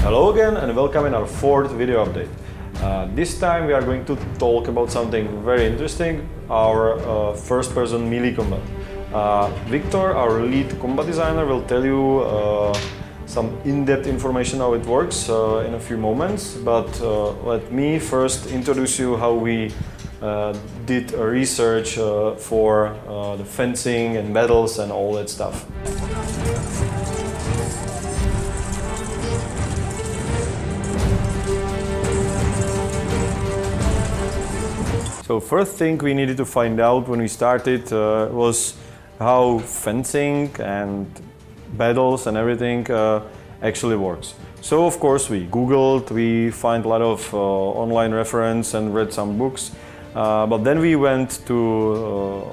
Hello again and welcome in our fourth video update. This time we are going to talk about something very interesting, our first-person melee combat. Victor, our lead combat designer, will tell you some in-depth information how it works in a few moments, but let me first introduce you how we did a research for the fencing and battles and all that stuff. So first thing we needed to find out when we started was how fencing and battles and everything actually works. So of course we Googled, we find a lot of online reference and read some books, but then we went to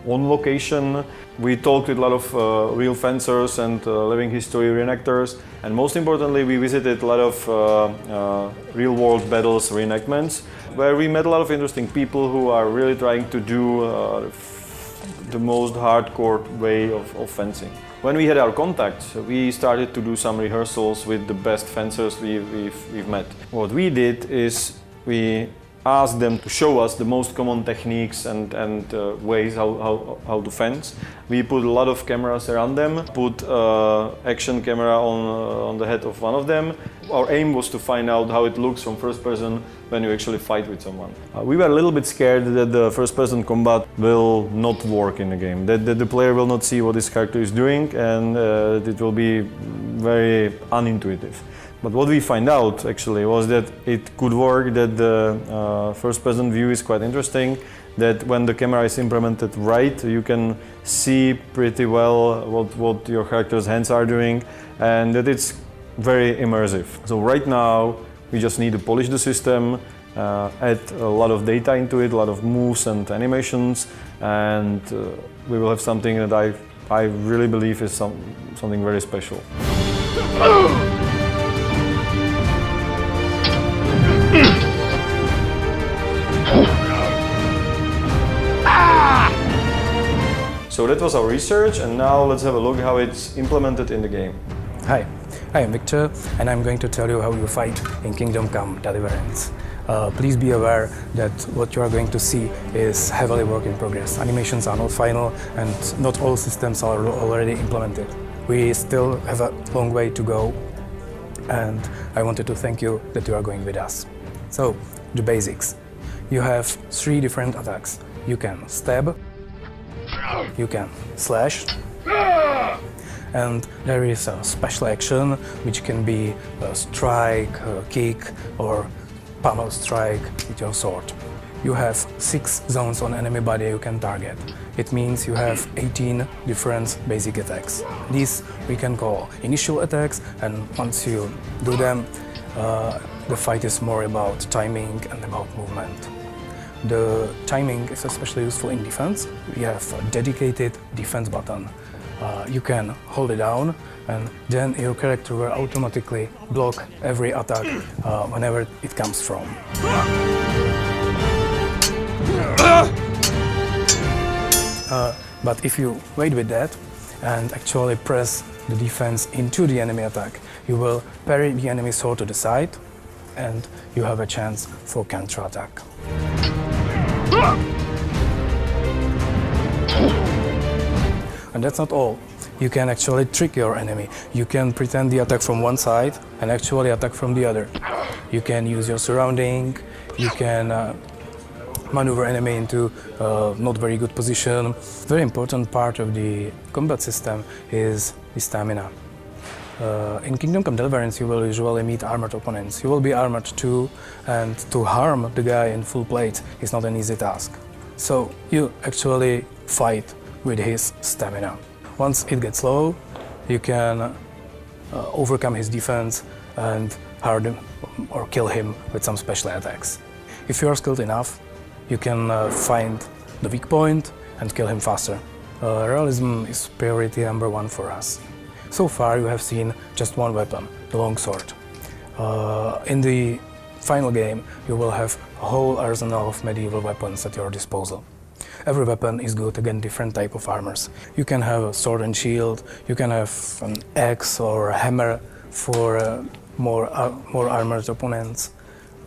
on location. We talked with a lot of real fencers and living history reenactors, and most importantly we visited a lot of real world battles reenactments, where we met a lot of interesting people who are really trying to do the most hardcore way of fencing. When we had our contacts, we started to do some rehearsals with the best fencers we've met. What we did is we asked them to show us the most common techniques and ways how to fence. We put a lot of cameras around them, put action camera on the head of one of them. Our aim was to find out how it looks from first person when you actually fight with someone. We were a little bit scared that the first person combat will not work in the game, that the player will not see what this character is doing, and it will be very unintuitive. But what we find out actually was that it could work, that the first-person view is quite interesting, that when the camera is implemented right, you can see pretty well what your character's hands are doing, and that it's very immersive. So right now we just need to polish the system, add a lot of data into it, a lot of moves and animations, and we will have something that I really believe is something very special. So that was our research, and now let's have a look how it's implemented in the game. Hi, I am Victor, and I'm going to tell you how you fight in Kingdom Come Deliverance. Please be aware that what you are going to see is heavily work in progress. Animations are not final, and not all systems are already implemented. We still have a long way to go, and I wanted to thank you that you are going with us. So, the basics. You have 3 different attacks. You can stab, you can slash, and there is a special action which can be a strike, a kick, or pummel strike with your sword. You have 6 zones on enemy body you can target. It means you have 18 different basic attacks. These we can call initial attacks, and once you do them, the fight is more about timing and about movement. The timing is especially useful in defense. We have a dedicated defense button. You can hold it down, and then your character will automatically block every attack whenever it comes from. But if you wait with that and actually press the defense into the enemy attack, you will parry the enemy sword to the side, and you have a chance for counter-attack. And that's not all. You can actually trick your enemy. You can pretend the attack from one side and actually attack from the other. You can use your surrounding, you can maneuver enemy into not very good position. Very important part of the combat system is the stamina. In Kingdom Come Deliverance you will usually meet armored opponents. You will be armored too, and to harm the guy in full plate is not an easy task. So you actually fight with his stamina. Once it gets low, you can overcome his defense and hurt him or kill him with some special attacks. If you are skilled enough, you can find the weak point and kill him faster. Realism is priority number 1 for us. So far you have seen just one weapon, the longsword. In the final game you will have a whole arsenal of medieval weapons at your disposal. Every weapon is good against different type of armors. You can have a sword and shield, you can have an axe or a hammer for more armored opponents.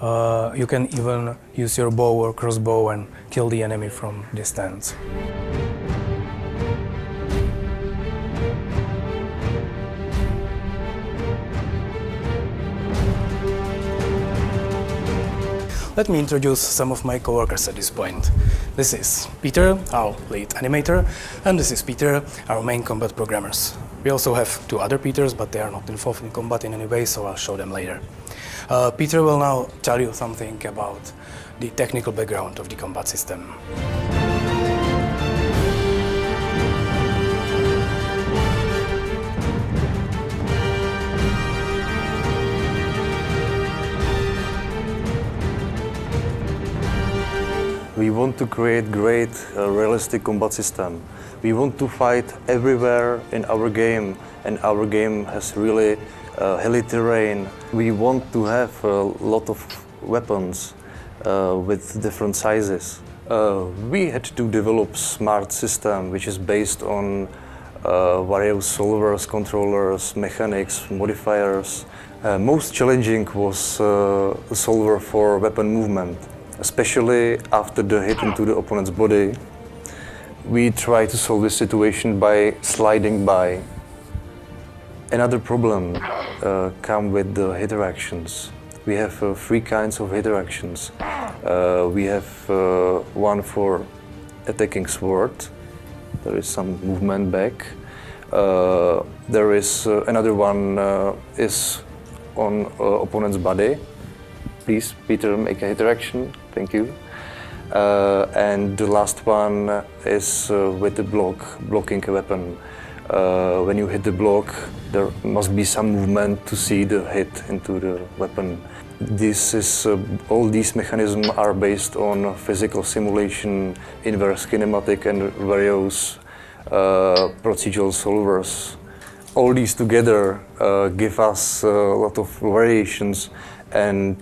You can even use your bow or crossbow and kill the enemy from distance. Let me introduce some of my coworkers at this point. This is Peter, our lead animator, and this is Peter, our main combat programmers. We also have two other Peters, but they are not involved in combat in any way, so I'll show them later. Peter will now tell you something about the technical background of the combat system. We want to create great, realistic combat system. We want to fight everywhere in our game, and our game has really hilly terrain. We want to have a lot of weapons with different sizes. We had to develop smart system which is based on various solvers, controllers, mechanics, modifiers. Most challenging was the solver for weapon movement. Especially after the hit into the opponent's body. We try to solve this situation by sliding by. Another problem comes with the hitter actions. We have three kinds of hitter actions. We have one for attacking sword. There is some movement back. There is another one is on opponent's body. Please, Peter, make a hitter action. Thank you. And the last one is with the blocking a weapon. When you hit the block, there must be some movement to see the hit into the weapon. All these mechanisms are based on physical simulation, inverse kinematic, and various procedural solvers. All these together give us a lot of variations and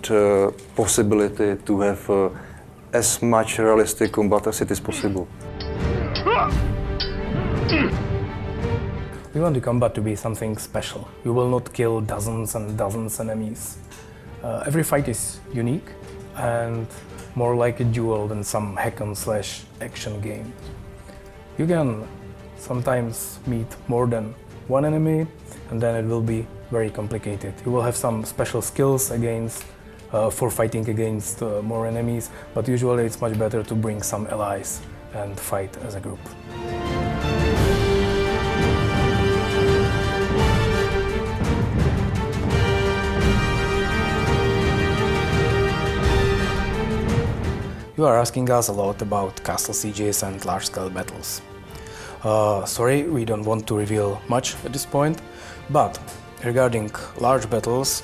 possibility to have as much realistic combat as it is possible. We want the combat to be something special. You will not kill dozens and dozens enemies. Every fight is unique and more like a duel than some hack-and-slash action game. You can sometimes meet more than one enemy, and then it will be very complicated. You will have some special skills for fighting against more enemies, but usually it's much better to bring some allies and fight as a group. You are asking us a lot about castle sieges and large-scale battles. Sorry, we don't want to reveal much at this point, but regarding large battles,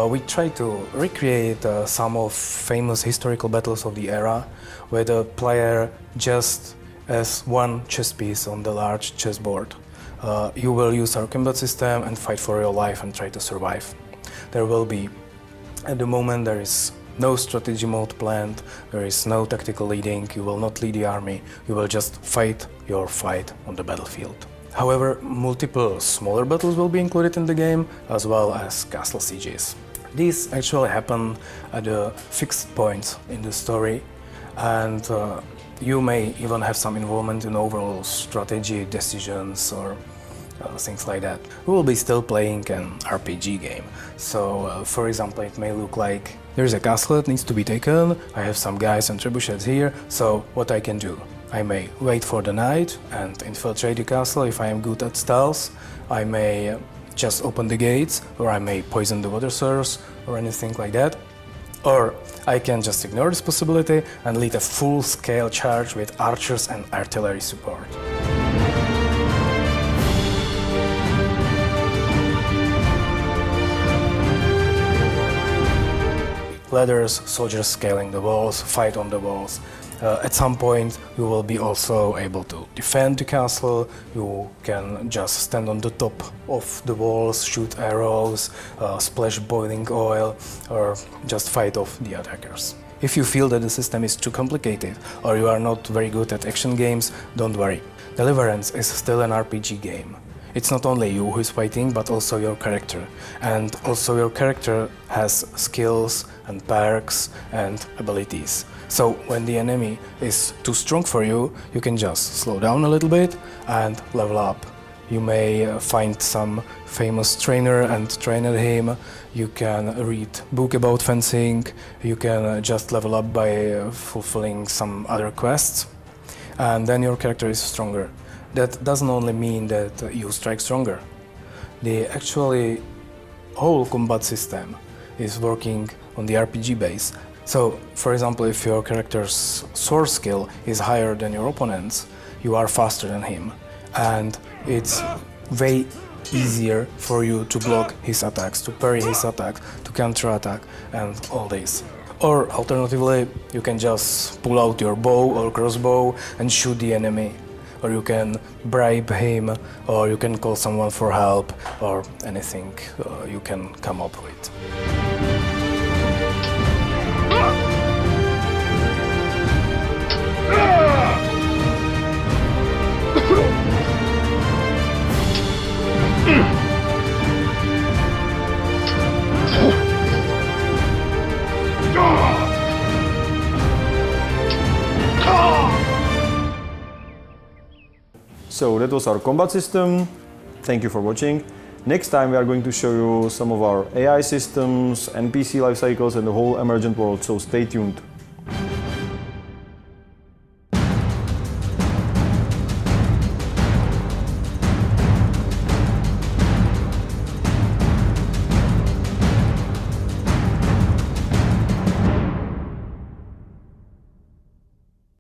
we try to recreate some of famous historical battles of the era, where the player just as one chess piece on the large chessboard. You will use our combat system and fight for your life and try to survive. There will be, at the moment, there is no strategy mode planned, there is no tactical leading, you will not lead the army, you will just fight your fight on the battlefield. However, multiple smaller battles will be included in the game, as well as castle sieges. These actually happen at fixed points in the story, and you may even have some involvement in overall strategy decisions or things like that. We will be still playing an RPG game. So, for example, it may look like there's a castle that needs to be taken, I have some guys and trebuchets here, so what I can do? I may wait for the night and infiltrate the castle if I am good at stealth. I may just open the gates, or I may poison the water source, or anything like that. Or I can just ignore this possibility and lead a full-scale charge with archers and artillery support. Ladders, soldiers scaling the walls, fight on the walls. At some point you will be also able to defend the castle, you can just stand on the top of the walls, shoot arrows, splash boiling oil, or just fight off the attackers. If you feel that the system is too complicated or you are not very good at action games, don't worry. Deliverance is still an RPG game. It's not only you who is fighting, but also your character. And also your character has skills and perks and abilities. So when the enemy is too strong for you, you can just slow down a little bit and level up. You may find some famous trainer and train at him. You can read book about fencing. You can just level up by fulfilling some other quests. And then your character is stronger. That doesn't only mean that you strike stronger. The actually whole combat system is working on the RPG base. So, for example, if your character's sword skill is higher than your opponent's, you are faster than him. And it's way easier for you to block his attacks, to parry his attacks, to counter-attack and all this. Or alternatively, you can just pull out your bow or crossbow and shoot the enemy. Or you can bribe him, or you can call someone for help, or anything you can come up with. So that was our combat system. Thank you for watching. Next time we are going to show you some of our AI systems, NPC life cycles and the whole emergent world, so stay tuned.